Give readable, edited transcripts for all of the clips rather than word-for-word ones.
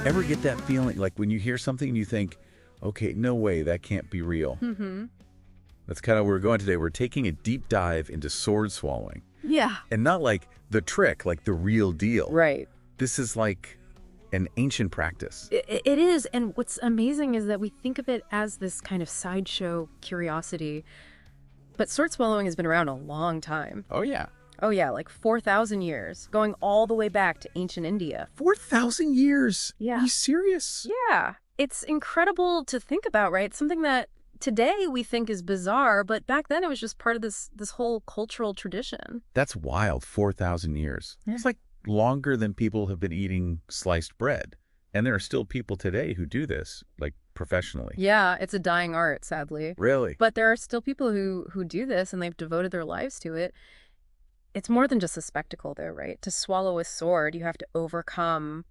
Ever get that feeling like when you hear something and you think, okay, no way, that can't be real? Mm-hmm. That's kind of where we're going today. We're taking a deep dive into sword swallowing. Yeah. And not like the trick, like the real deal. Right. This is like an ancient practice. It is. And what's amazing is that we think of it as this kind of sideshow curiosity. But sword swallowing has been around a long time. Oh, yeah. Oh, yeah, like 4,000 years, going all the way back to ancient India. 4,000 years? Yeah. Are you serious? Yeah. It's incredible to think about, right? Something that today we think is bizarre, but back then it was just part of this whole cultural tradition. That's wild, 4,000 years. Yeah. It's like longer than people have been eating sliced bread. And there are still people today who do this, like professionally. Yeah, it's a dying art, sadly. Really? But there are still people who do this, and they've devoted their lives to it. It's more than just a spectacle, though, right? To swallow a sword, you have to overcome,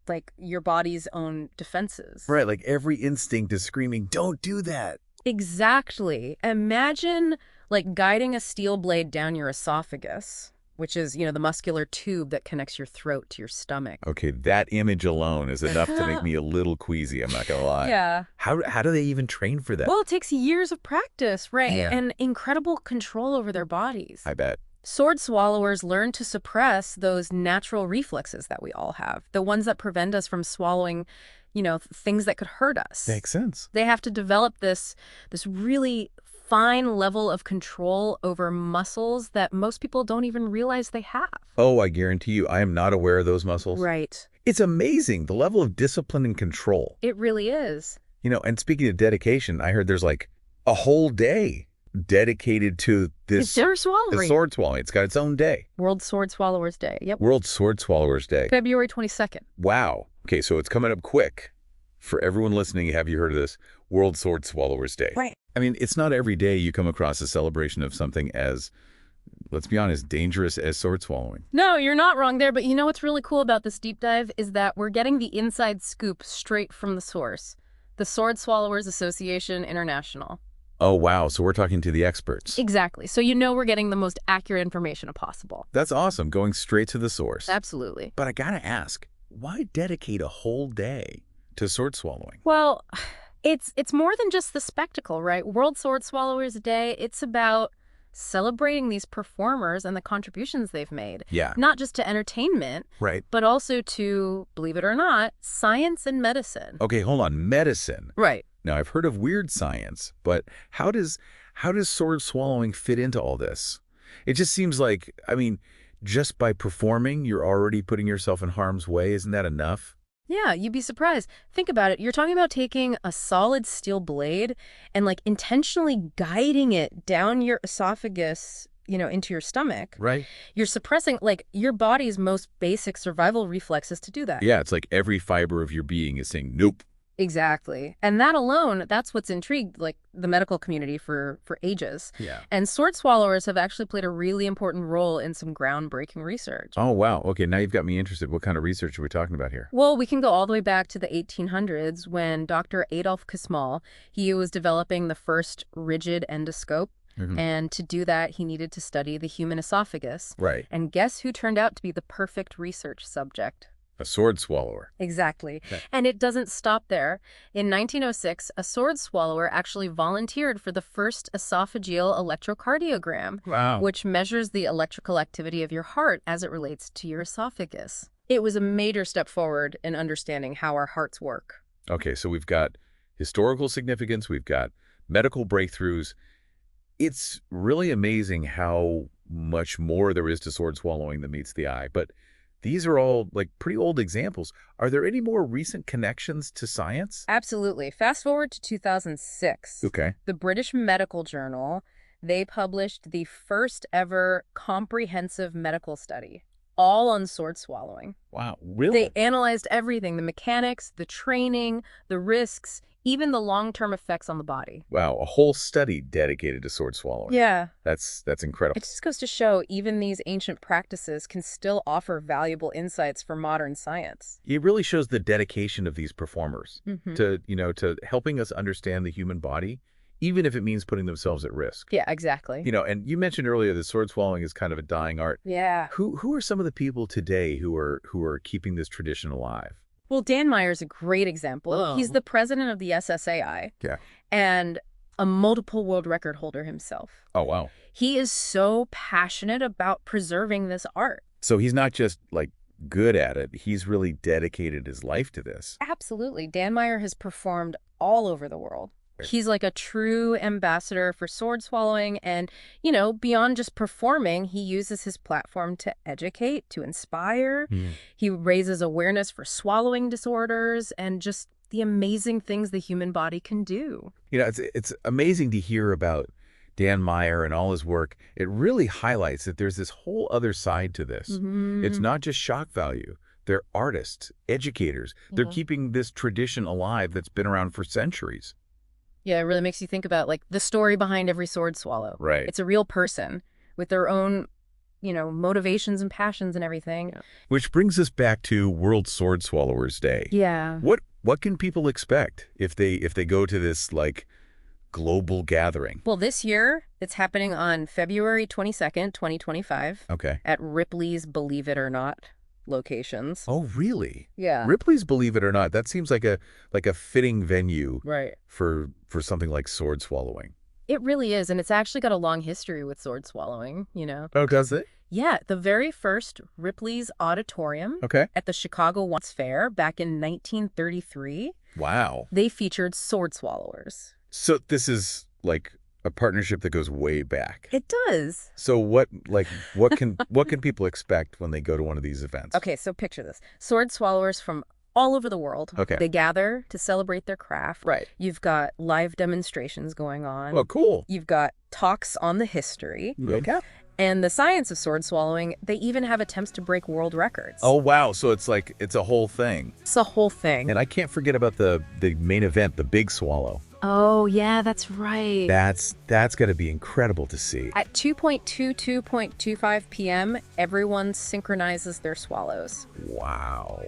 like, your body's own defenses. Right, like every instinct is screaming, don't do that. Exactly. Imagine, like, guiding a steel blade down your esophagus, which is, the muscular tube that connects your throat to your stomach. Okay, that image alone is enough to make me a little queasy, I'm not gonna lie. Yeah. How do they even train for that? Well, it takes years of practice, right? Yeah. And incredible control over their bodies. I bet. Sword swallowers learn to suppress those natural reflexes that we all have, the ones that prevent us from swallowing, things that could hurt us. Makes sense. They have to develop this really fine level of control over muscles that most people don't even realize they have. Oh, I guarantee you, I am not aware of those muscles. Right. It's amazing, the level of discipline and control. It really is. And speaking of dedication, I heard there's like a whole day dedicated to this. It's swallowing. Sword swallowing. It's got its own day. World Sword Swallowers Day. Yep. World Sword Swallowers Day. February 22nd. Wow. Okay, so it's coming up quick. For everyone listening, have you heard of this? World Sword Swallowers Day. Right. I mean, it's not every day you come across a celebration of something as, let's be honest, dangerous as sword swallowing. No, you're not wrong there, but what's really cool about this deep dive is that we're getting the inside scoop straight from the source. The Sword Swallowers Association International. Oh, wow. So we're talking to the experts. Exactly. So we're getting the most accurate information possible. That's awesome. Going straight to the source. Absolutely. But I gotta ask, why dedicate a whole day to sword swallowing? Well, it's more than just the spectacle, right? World Sword Swallowers Day, it's about celebrating these performers and the contributions they've made. Yeah. Not just to entertainment, Right. but also to, believe it or not, science and medicine. Okay, hold on. Medicine. Right. Now, I've heard of weird science, but how does sword swallowing fit into all this? It just seems like, just by performing, you're already putting yourself in harm's way. Isn't that enough? Yeah, you'd be surprised. Think about it. You're talking about taking a solid steel blade and intentionally guiding it down your esophagus, into your stomach. Right. You're suppressing your body's most basic survival reflexes to do that. Yeah, it's like every fiber of your being is saying, nope. Exactly. And that alone, that's what's intrigued the medical community for ages. Yeah. And sword swallowers have actually played a really important role in some groundbreaking research. Oh, wow. Okay, now you've got me interested. What kind of research are we talking about here? Well, we can go all the way back to the 1800s when Dr. Adolf Kussmaul, he was developing the first rigid endoscope. Mm-hmm. And to do that, he needed to study the human esophagus. Right. And guess who turned out to be the perfect research subject? A sword swallower. Exactly. Okay. And it doesn't stop there. In 1906, a sword swallower actually volunteered for the first esophageal electrocardiogram, Wow. which measures the electrical activity of your heart as it relates to your esophagus. It was a major step forward in understanding how our hearts work. Okay, so we've got historical significance, we've got medical breakthroughs. It's really amazing how much more there is to sword swallowing than meets the eye. But these are all pretty old examples. Are there any more recent connections to science? Absolutely. Fast forward to 2006. Okay. The British Medical Journal, they published the first ever comprehensive medical study, all on sword swallowing. Wow, really? They analyzed everything, the mechanics, the training, the risks, even the long-term effects on the body. Wow, a whole study dedicated to sword swallowing. Yeah. That's incredible. It just goes to show even these ancient practices can still offer valuable insights for modern science. It really shows the dedication of these performers Mm-hmm. to helping us understand the human body even if it means putting themselves at risk. Yeah, exactly. And you mentioned earlier that sword swallowing is kind of a dying art. Yeah. Who are some of the people today who are keeping this tradition alive? Well, Dan Meyer's a great example. Oh. He's the president of the SSAI. Yeah. And a multiple world record holder himself. Oh, wow. He is so passionate about preserving this art. So he's not just, like, good at it. He's really dedicated his life to this. Absolutely. Dan Meyer has performed all over the world. He's like a true ambassador for sword swallowing. And, beyond just performing, he uses his platform to educate, to inspire. He raises awareness for swallowing disorders and just the amazing things the human body can do. It's amazing to hear about Dan Meyer and all his work. It really highlights that there's this whole other side to this. It's not just shock value. They're artists, educators. They're keeping this tradition alive that's been around for centuries. Yeah, it really makes you think about, like, the story behind every sword swallow. Right. It's a real person with their own, motivations and passions and everything. Yeah. Which brings us back to World Sword Swallowers Day. Yeah. What can people expect if they go to this, like, global gathering? Well, this year, it's happening on February 22nd, 2025. Okay. At Ripley's Believe It or Not locations. Oh, really? Yeah. Ripley's Believe It or Not. That seems like a fitting venue right. for something like sword swallowing. It really is, and it's actually got a long history with sword swallowing, Oh, does it? Yeah, the very first Ripley's Auditorium at the Chicago Once Fair back in 1933. Wow. They featured sword swallowers. So this is like a partnership that goes way back. It does. So what can people expect when they go to one of these events? Okay, so picture this. Sword swallowers from all over the world. Okay. They gather to celebrate their craft. Right. You've got live demonstrations going on. Oh, cool. You've got talks on the history. Okay. And the science of sword swallowing. They even have attempts to break world records. Oh, wow. So it's a whole thing. It's a whole thing. And I can't forget about the main event, the big swallow. Oh, yeah, that's right. That's going to be incredible to see. At 2:22.25 p.m., everyone synchronizes their swallows. Wow.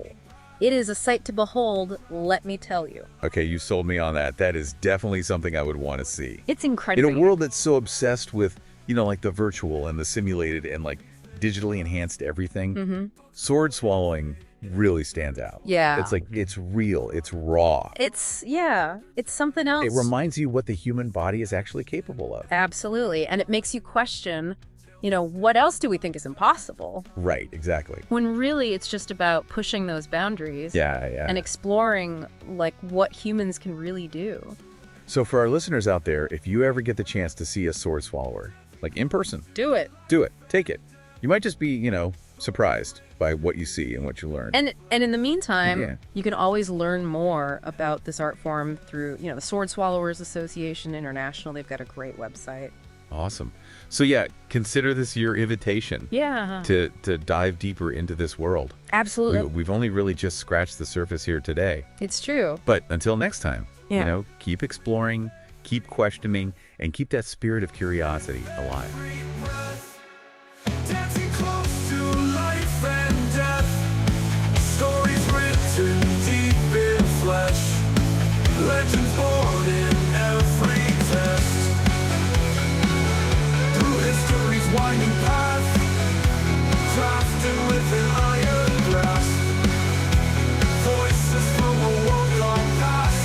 It is a sight to behold, let me tell you. Okay, you sold me on that. That is definitely something I would want to see. It's incredible. In a world that's so obsessed with, like the virtual and the simulated and like digitally enhanced everything, sword swallowing really stands out. Yeah. It's like, it's real, it's raw. It's something else. It reminds you what the human body is actually capable of. Absolutely. And it makes you question, what else do we think is impossible? Right, exactly. When really it's just about pushing those boundaries. Yeah. And exploring, like, what humans can really do. So for our listeners out there, if you ever get the chance to see a sword swallower, like in person, do it. Take it. You might just be, surprised by what you see and what you learn. And in the meantime, you can always learn more about this art form through, the Sword Swallowers Association International. They've got a great website. Awesome. So yeah, consider this your invitation. Yeah. To dive deeper into this world. Absolutely. We've only really just scratched the surface here today. It's true. But until next time, keep exploring, keep questioning, and keep that spirit of curiosity alive. Dancing close to life and death, stories written deep in flesh, legends born in every test. Through history's winding path, crafted with an iron grasp, voices from a world gone past,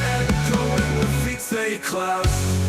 echo in the feet they clasp.